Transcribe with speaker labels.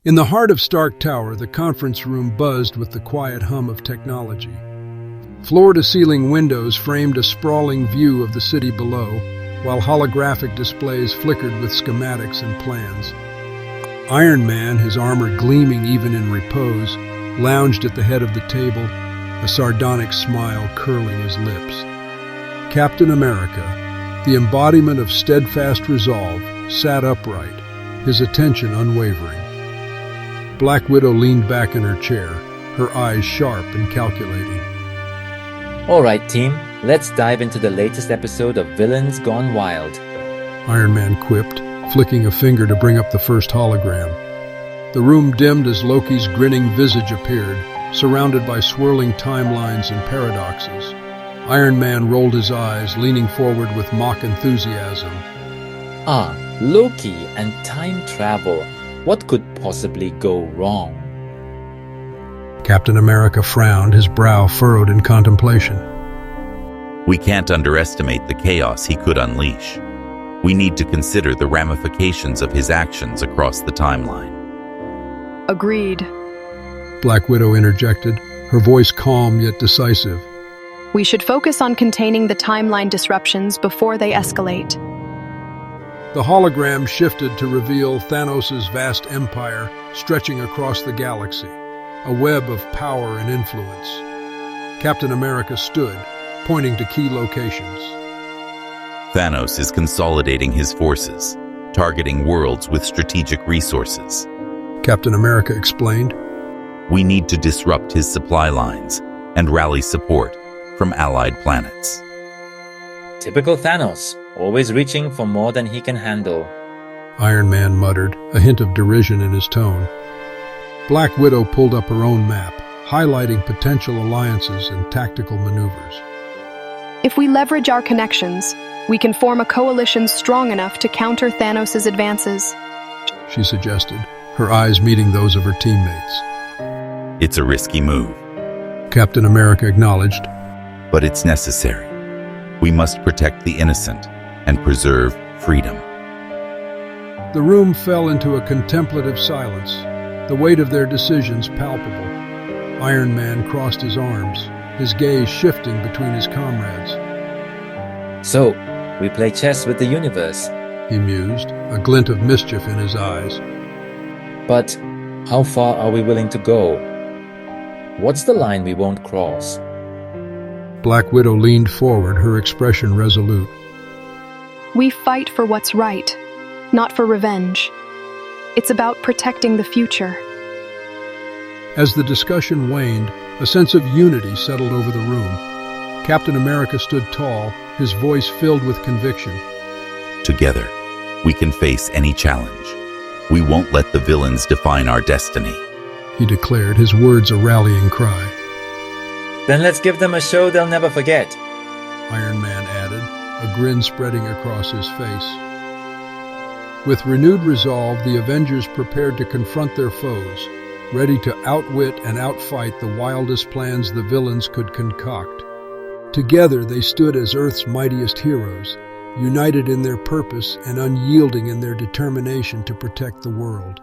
Speaker 1: In the heart of Stark Tower, the conference room buzzed with the quiet hum of technology. Floor-to-ceiling windows framed a sprawling view of the city below, while holographic displays flickered with schematics and plans. Iron Man, his armor gleaming even in repose, lounged at the head of the table, a sardonic smile curling his lips. Captain America, the embodiment of steadfast resolve, sat upright, his attention unwavering. Black Widow leaned back in her chair, her eyes sharp and calculating.
Speaker 2: All right, team, let's dive into the latest episode of Villains Gone Wild.
Speaker 1: Iron Man quipped, flicking a finger to bring up the first hologram. The room dimmed as Loki's grinning visage appeared, surrounded by swirling timelines and paradoxes. Iron Man rolled his eyes, leaning forward with mock enthusiasm.
Speaker 2: Ah, Loki and time travel. What could possibly go wrong?
Speaker 1: Captain America frowned, his brow furrowed in contemplation.
Speaker 3: We can't underestimate the chaos he could unleash. We need to consider the ramifications of his actions across the timeline.
Speaker 4: Agreed.
Speaker 1: Black Widow interjected, her voice calm yet decisive.
Speaker 4: We should focus on containing the timeline disruptions before they escalate.
Speaker 1: The hologram shifted to reveal Thanos' vast empire stretching across the galaxy, a web of power and influence. Captain America stood, pointing to key locations.
Speaker 3: Thanos is consolidating his forces, targeting worlds with strategic resources.
Speaker 1: Captain America explained.
Speaker 3: We need to disrupt his supply lines and rally support from allied planets.
Speaker 2: Typical Thanos, always reaching for more than he can handle.
Speaker 1: Iron Man muttered, a hint of derision in his tone. Black Widow pulled up her own map, highlighting potential alliances and tactical maneuvers.
Speaker 4: If we leverage our connections, we can form a coalition strong enough to counter Thanos' advances,
Speaker 1: she suggested, her eyes meeting those of her teammates.
Speaker 3: It's a risky move,
Speaker 1: Captain America acknowledged.
Speaker 3: But it's necessary. We must protect the innocent and preserve freedom.
Speaker 1: The room fell into a contemplative silence, the weight of their decisions palpable. Iron Man crossed his arms, his gaze shifting between his comrades.
Speaker 2: So, we play chess with the universe.
Speaker 1: He mused, a glint of mischief in his eyes.
Speaker 2: But how far are we willing to go? What's the line we won't cross?
Speaker 1: Black Widow leaned forward, her expression resolute.
Speaker 4: We fight for what's right, not for revenge. It's about protecting the future.
Speaker 1: As the discussion waned, a sense of unity settled over the room. Captain America stood tall, his voice filled with conviction.
Speaker 3: Together, we can face any challenge. We won't let the villains define our destiny,
Speaker 1: he declared, his words a rallying cry.
Speaker 2: Then let's give them a show they'll never forget,
Speaker 1: Iron Man added, a grin spreading across his face. With renewed resolve, the Avengers prepared to confront their foes, ready to outwit and outfight the wildest plans the villains could concoct. Together they stood as Earth's mightiest heroes, united in their purpose and unyielding in their determination to protect the world.